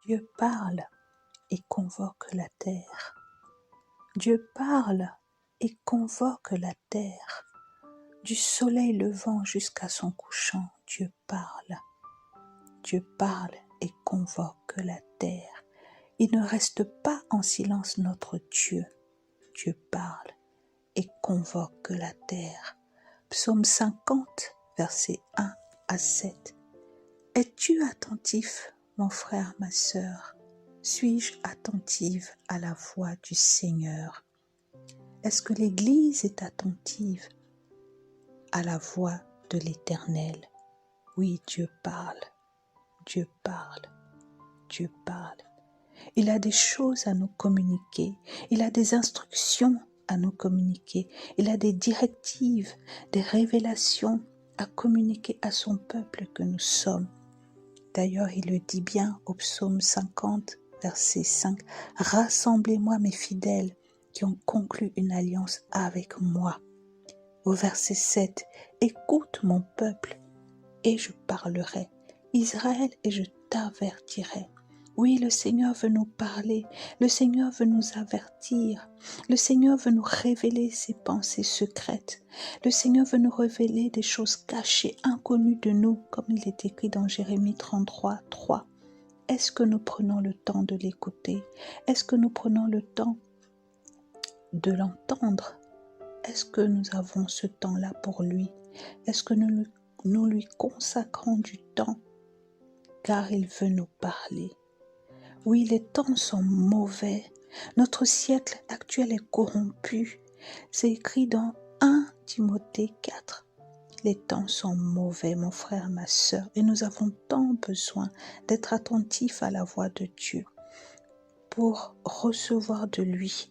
Dieu parle et convoque la terre. Dieu parle et convoque la terre. Du soleil levant jusqu'à son couchant, Dieu parle. Dieu parle et convoque la terre. Il ne reste pas en silence notre Dieu. Dieu parle et convoque la terre. Psaume 50, versets 1 à 7. Es-tu attentif, mon frère, ma sœur? Suis-je attentive à la voix du Seigneur? Est-ce que l'Église est attentive à la voix de l'Éternel? Oui, Dieu parle, Dieu parle, Dieu parle. Il a des choses à nous communiquer, il a des instructions à nous communiquer, il a des directives, des révélations à communiquer à son peuple que nous sommes. D'ailleurs, il le dit bien au psaume 50, verset 5, « Rassemblez-moi mes fidèles qui ont conclu une alliance avec moi. » Au verset 7, « Écoute mon peuple et je parlerai, Israël et je t'avertirai. » Oui, le Seigneur veut nous parler, le Seigneur veut nous avertir, le Seigneur veut nous révéler ses pensées secrètes, le Seigneur veut nous révéler des choses cachées, inconnues de nous, comme il est écrit dans Jérémie 33, 3. Est-ce que nous prenons le temps de l'écouter? Est-ce que nous prenons le temps de l'entendre? Est-ce que nous avons ce temps-là pour lui? Est-ce que nous lui consacrons du temps? Car il veut nous parler. Oui, les temps sont mauvais. Notre siècle actuel est corrompu. C'est écrit dans 1 Timothée 4. Les temps sont mauvais, mon frère, ma sœur, et nous avons tant besoin d'être attentifs à la voix de Dieu pour recevoir de lui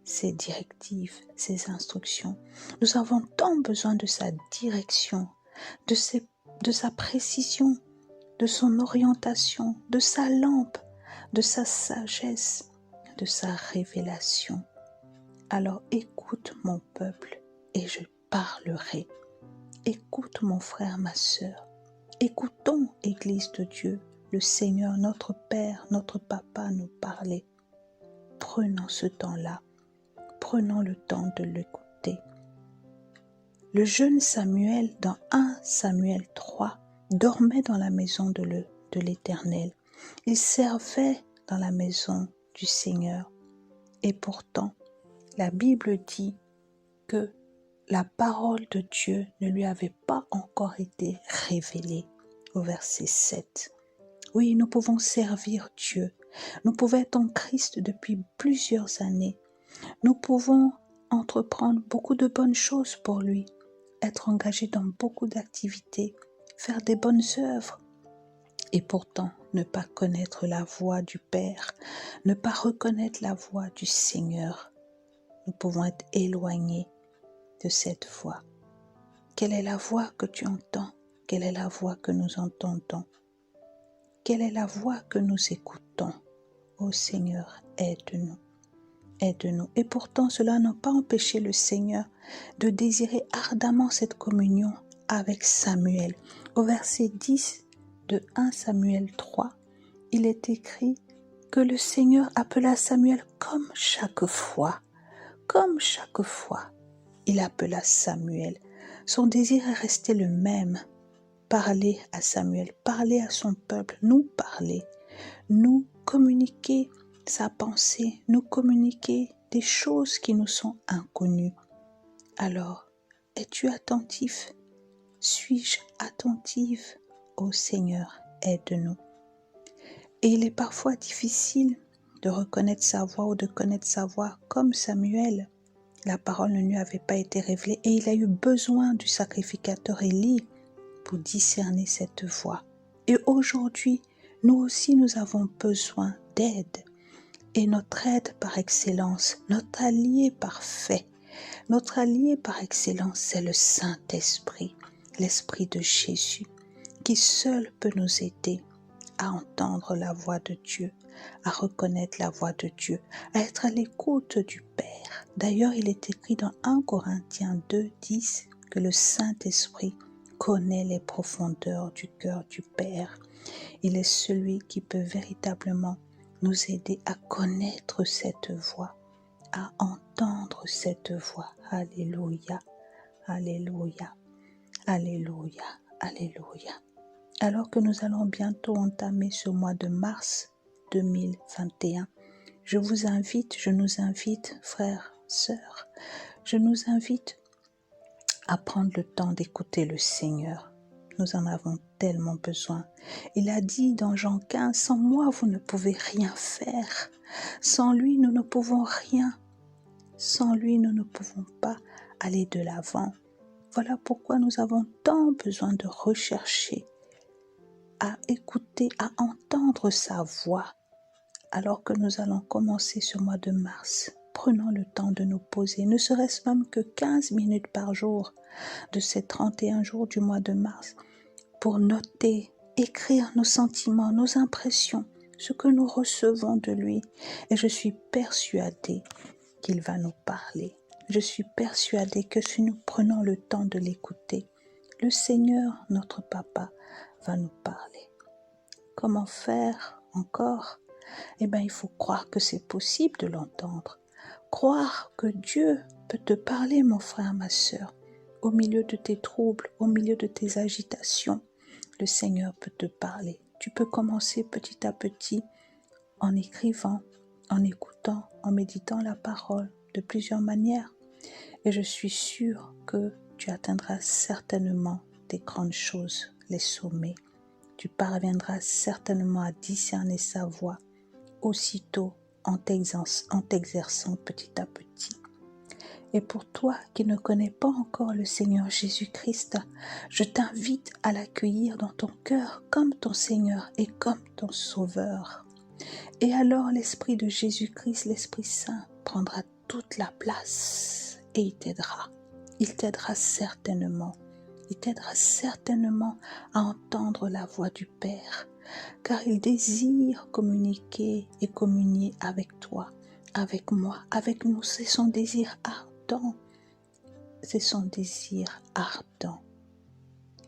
ses directives, ses instructions. Nous avons tant besoin de sa direction, de sa précision, de son orientation, de sa lampe, de sa sagesse, de sa révélation. Alors écoute mon peuple et je parlerai. Écoute mon frère, ma sœur. Écoutons, Église de Dieu, le Seigneur, notre Père, notre Papa nous parler. Prenons ce temps-là. Prenons le temps de l'écouter. Le jeune Samuel, dans 1 Samuel 3, dormait dans la maison de l'Éternel. Il servait dans la maison du Seigneur. Et pourtant, la Bible dit que la parole de Dieu ne lui avait pas encore été révélée au verset 7. Oui, nous pouvons servir Dieu. Nous pouvons être en Christ depuis plusieurs années. Nous pouvons entreprendre beaucoup de bonnes choses pour lui, être engagés dans beaucoup d'activités, faire des bonnes œuvres. Et pourtant, ne pas connaître la voix du Père, ne pas reconnaître la voix du Seigneur. Nous pouvons être éloignés de cette voix. Quelle est la voix que tu entends? Quelle est la voix que nous entendons? Quelle est la voix que nous écoutons? Ô Seigneur, aide-nous. Aide-nous. Et pourtant, cela n'a pas empêché le Seigneur de désirer ardemment cette communion avec Samuel. Au verset 10 de 1 Samuel 3, il est écrit que le Seigneur appela Samuel comme chaque fois. Comme chaque fois, il appela Samuel. Son désir est resté le même. Parler à Samuel, parler à son peuple, nous parler, nous communiquer sa pensée, nous communiquer des choses qui nous sont inconnues. Alors, es-tu attentif? Suis-je attentive? Ô Seigneur, aide-nous. Et il est parfois difficile de reconnaître sa voix ou de connaître sa voix comme Samuel. La parole ne lui avait pas été révélée et il a eu besoin du sacrificateur Élie pour discerner cette voix. Et aujourd'hui, nous aussi, nous avons besoin d'aide. Et notre aide par excellence, notre allié parfait, notre allié par excellence, c'est le Saint-Esprit, l'Esprit de Jésus, qui seul peut nous aider à entendre la voix de Dieu, à reconnaître la voix de Dieu, à être à l'écoute du Père. D'ailleurs, il est écrit dans 1 Corinthiens 2, 10 que le Saint-Esprit connaît les profondeurs du cœur du Père. Il est celui qui peut véritablement nous aider à connaître cette voix, à entendre cette voix. Alléluia, alléluia, alléluia, alléluia. Alors que nous allons bientôt entamer ce mois de mars 2021, je nous invite, frères, sœurs, je nous invite à prendre le temps d'écouter le Seigneur. Nous en avons tellement besoin. Il a dit dans Jean 15, « Sans moi, vous ne pouvez rien faire. Sans lui, nous ne pouvons rien. Sans lui, nous ne pouvons pas aller de l'avant. » Voilà pourquoi nous avons tant besoin de rechercher, à écouter, à entendre sa voix. Alors que nous allons commencer ce mois de mars, prenons le temps de nous poser, ne serait-ce même que 15 minutes par jour de ces 31 jours du mois de mars, pour noter, écrire nos sentiments, nos impressions, ce que nous recevons de lui. Et je suis persuadée qu'il va nous parler. Je suis persuadée que si nous prenons le temps de l'écouter, le Seigneur, notre Papa, va nous parler. Comment faire encore ? Eh bien, il faut croire que c'est possible de l'entendre. Croire que Dieu peut te parler, mon frère, ma sœur. Au milieu de tes troubles, au milieu de tes agitations, le Seigneur peut te parler. Tu peux commencer petit à petit en écrivant, en écoutant, en méditant la parole de plusieurs manières. Et je suis sûre que tu atteindras certainement des grandes choses, les sommets. Tu parviendras certainement à discerner sa voix aussitôt en t'exerçant petit à petit. Et pour toi qui ne connais pas encore le Seigneur Jésus-Christ, je t'invite à l'accueillir dans ton cœur comme ton Seigneur et comme ton Sauveur. Et alors l'Esprit de Jésus-Christ, l'Esprit Saint, prendra toute la place et il t'aidera. Il t'aidera certainement. Il t'aidera certainement à entendre la voix du Père, car il désire communiquer et communier avec toi, avec moi, avec nous. C'est son désir ardent. C'est son désir ardent.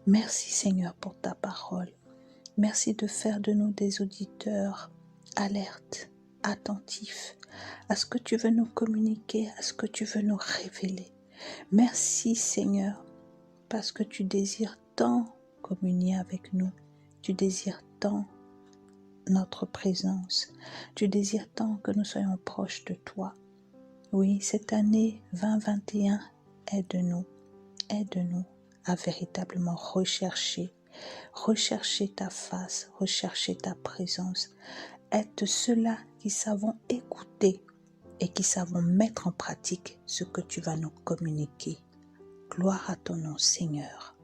Merci Seigneur pour ta parole. Merci de faire de nous des auditeurs alertes, attentifs à ce que tu veux nous communiquer, à ce que tu veux nous révéler. Merci Seigneur, parce que tu désires tant communier avec nous. Tu désires tant notre présence. Tu désires tant que nous soyons proches de toi. Oui, cette année 2021, aide-nous à véritablement rechercher ta face, rechercher ta présence. Aide ceux-là qui savent écouter et qui savent mettre en pratique ce que tu vas nous communiquer. Gloire à ton nom, Seigneur.